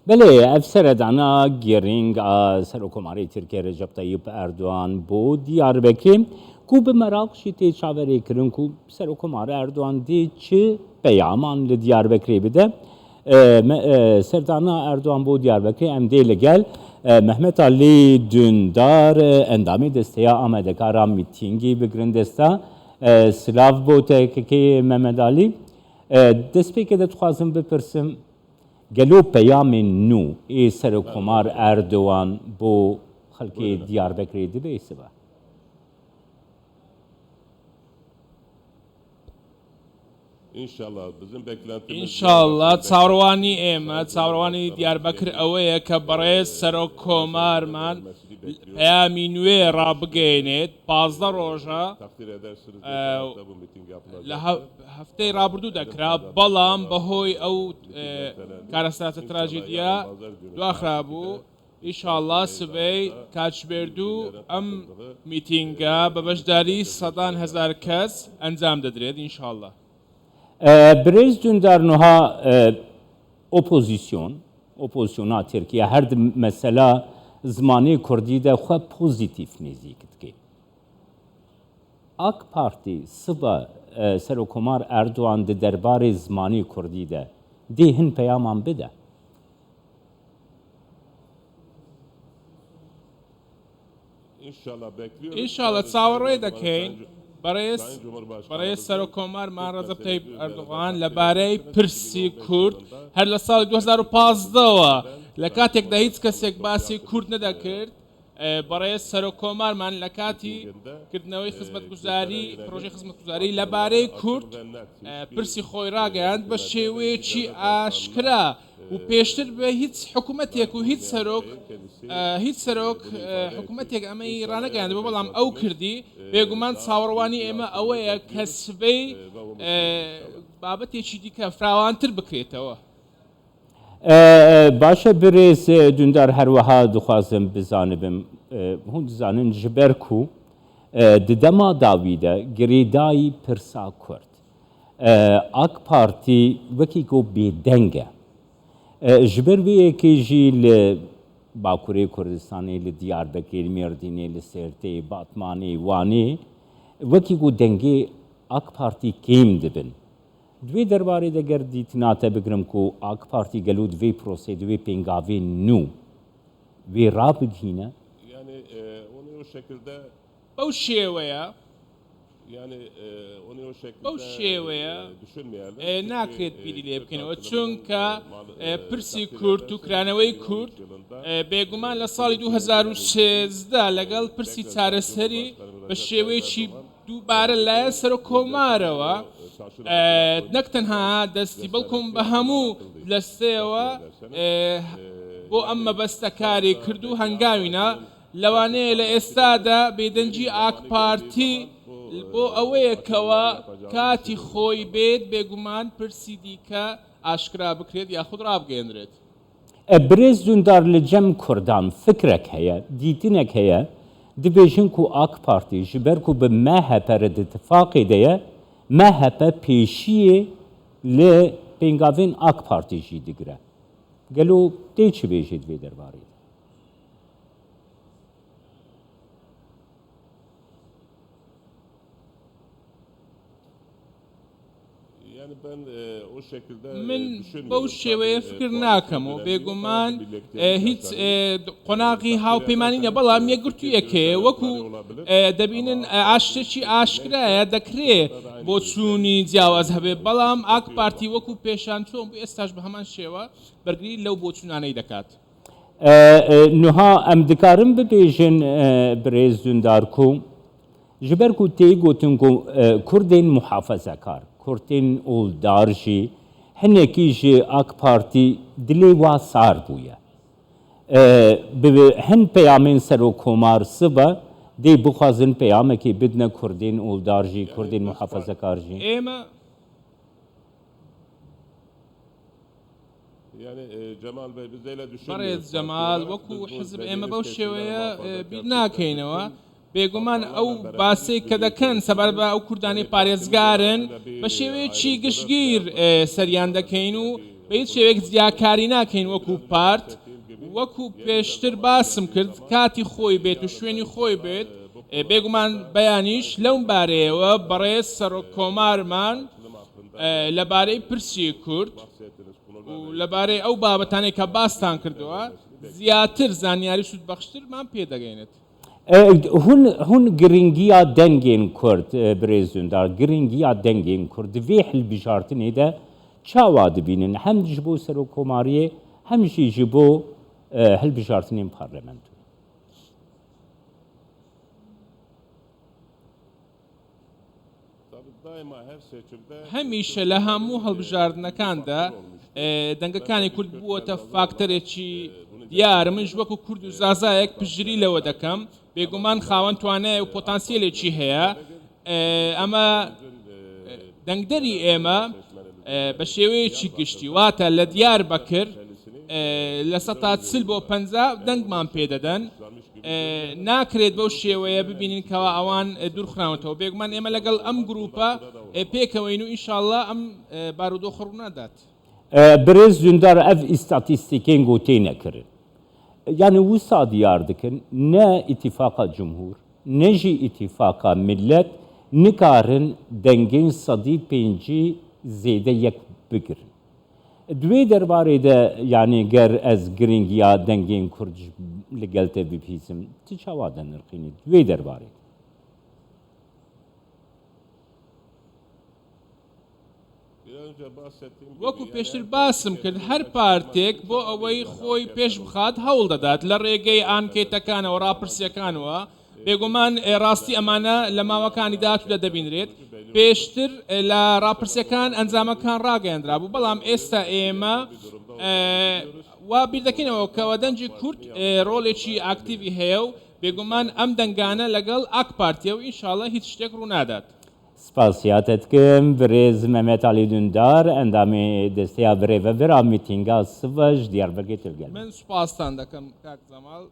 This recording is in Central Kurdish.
بله افسردانا گیرینگ سرکوماری ترکیه رجب طیب اردوان بو دیار بکریم کو به مراق شیتی چاوری کرن کو سرکومار اردوان دی چه پیامان لدیار بکری بده سردانا اردوان بو دیار بکری ام دی لگل محمد علی dündar endami desteğe Amerika'ra mitingi bigrin desta Slav botekeki Mehmet Ali despeke de tuazım bepirsim gelo peyamên nû ê Serokkomar Erdogan bo xelkê Diyarbekirê dibe sibe. İnşallah çawrwanî ême çawrwanî Diyarbekir ew ye ke berê Serokkomarman peyamî nû rabigênêt 15 roja li hefteyê rabردû dekira belam behoy ew karestata trajediya duaxirabû İnşallah sibê kaçberdû em mîtînga bi beşdarî sedan hezar kes encam didrêt inşallah. Birêz dündar niha opozisyona Tirkiye her mesela zimanê Kurdî de xwe pozitif nêzik dike. AK Parti siba Serokkomar Erdogan di derbarê zimanê Kurdî de dê hin peyaman bide. İnşallah çawarê dekeyn برای سرکومارمان رجب طیب اردوغان لەبارەی پرسی کورد هەر لە ساڵی 2015ەوە لە کاتێکدا هیچ کەسێک باسی کورد نەدەکرد برای سەرۆکۆمارمان لە کاتی کردنەوەی خزمەتگوزاری پرۆژەی خزمەتگوزاری لەبارەی کورد پرسی خۆی ڕاگەیاند بە شێوەیەکی ئاشکرا و پێشتر بە هیچ حکوومەتێک و هیچ سەرۆک حکوومەتێک ئەمەی ڕانەگەیاند بەڵام ئەو کردی بێگومان چاوەڕوانی ئێمە ئەوەیە کە سبەی بابەتێکی دیکە فراوانتر بکرێتەوە. باشە برێز دوندار هەروەها دخوازم بزانبم هون دزانن ji ber ku di dema dawî de girêdayî pirsa Kurd AK Partî wekî ku bêdeng e ji ber vê yekê jî li Bakurê Kurdistanê li Diyarbekir Mêrdînê li Sêrtê Batmanê Wanê wekî ku dengê AK Partî kêm dibin. Divê derbarê de ger dîtinate bigirim ku AK Partî gelo divê prosê divê pêngavê nû wê rabigîne. Yani onu o şekilde بەو شێوەیە بەو شێوەیە ناکرێت بیری لێ بکەنەوە چونکە پرسی کورد و کرانەوەی کورد بێگومان لە ساڵی 2013 لەگەڵ پرسی چارەسەری بە شێوەیەکی دووبارە لایە سەرۆکۆمارەوە نەک تەنها دەستی بەڵکوم بە هەموو لەستەیەوە بۆ ئەم مەبەستە کاری کرد و هەنگاوینە لەوانەیە لە ئێستادا بێدەنجی AK پارتی بۆ ئەوەیەکەوە کاتی خۆی بێت بێگومان پرسی دیکە ئاشکرا بکرێت یاخود ڕابگەێنرێت. برێز دوندار li cem Kurdan fikrek heye dîtinek heye dibêjin ku AK Partî ji ber ku bi MHP re di ittifaqê de ye MHP pêşiyê li pêngavên AK Partî jî digire. Gelo tê çi bêjî divê derbarê? من بەو شێوەیە فکر ناکەم و بێگومان هیچ قۆناغی هاوپەیمانی نیە بەڵام یەکگرتوویەکەیە وەکو دەبینن ئاشتێکی ئاشکرایە دەکرێت بۆ چوونی جیاواز هەبێ بەڵام AK پارتی وەکو پێشان چۆن بۆ ئێستاش بە هەمان شێوە بەرگری لەو بۆ چوونانەی دەکات. نوها ئەم دikarin bibêjin birêz dundar ku ji ber ku tê gotin ku Kurdên muhafezekar Kurdên oldar jî hinekî ji AK Partî dilê wa sar bûye. Bi hin peyamên Serokkomar sibe dê bixwazin peyamekê bidine Kurdên oldar jî Kurdên muhafezekar jî. ئێمە بەڕێز جەمال وەکو حزب ئێمە بەو شێوەیە بیر ناکەینەوە بێگومان ئەو باسی کە دەکەن سەبار بە ئەو کوردانی پارێزگارن بە شێوەیەکی گشتگیر سەریان دەکەین و بە هیچ شێوەیەک جیاکاری ناکەین وەکو پارت وەکو پێشتر باسم کرد کاتی خۆی بێت و شوێنی خۆی بێت بێگومان بەیانیش لەم بارەیەوە بەڕێز سەرۆک کۆمارمان لەبارەی پرسی کورد و لەبارەی ئەو بابەتانەی کە باستان کردووە زیاتر زانیاری سوودبەخشترمان پێدەگەینێت. هون گرنگیا دنگین کرد برێزوندار گرنگیا دنگین کرد وێ هەلبژارتنێ de çawa dibînin hem ji bo serokkomariyê hem jî ji bo hilbijartinên parlamento. tabii daima her seçimde هەمیشە لە هەموو هەڵبژاردنەکاندا دەنگەکانی کورد بووەتە فاکتەرێکی دیارە منش وەکو کورد و زازایەک پژری لەوە دەکەم بێگومان خاوەن توانایە و پۆتانسیێلێکی هەیە ئەمە دەنگدەری ئێمە بە شێوەیەکی گشتی واتە لە دیار بەکر لە 40 بۆ 50 دەنگمان پێدەدەن ناکرێت بەو شێوەیە ببینین کەوا ئەوان دوورخراونەوە بێگومان ئێمە لەگەڵ ئەم گروپە پێکەوەین و ئینشاءالله ئەم بارودۆخە ڕوونادات. Birêzundar ev îstatîstîkên gotê nekirin. Yani wisa diyar dikin ne îtîfaqa cumhur ne jî îtîfaqa millet nikarin dengên sedî pêncî zêde yek bigirin. Divê derbarê de yani ger ez giringiya dengên Kurd li gel te bipîsim ti çawa de nirxînî divê derbarê. وەکو پێشتر باسم کرد هەر پارتێک بۆ ئەوەی خۆی پێش بخات هەوڵ دەدات لە ڕێگەی ئانکێتەکانەوە ڕاپرسیەکانەوە بێگومان ڕاستی ئەمانە لە ماوەکانی داهاتوودا دەبینرێت پێشتر لە ڕاپرسیەکان ئەنجامەکان ڕاگەیاندرا بوو بەڵام ئێستا ئێمە وا بیر دەکەینەوە کەوە دەنجی کورد ڕۆڵێکی ئاکتیڤی هەیە و بێگومان ئەم دەنگانە لەگەڵ ئاک پارتیە و ئینشاڵڵە هیچ شتێک ڕوونادات. Spasiyatet kim birêz Mehmet Ali Dündar endamê desteya birê ve vira mîtînga siva ji Diyarbekirê tilgel. من سوپاستان دەکەم کاک جەمال.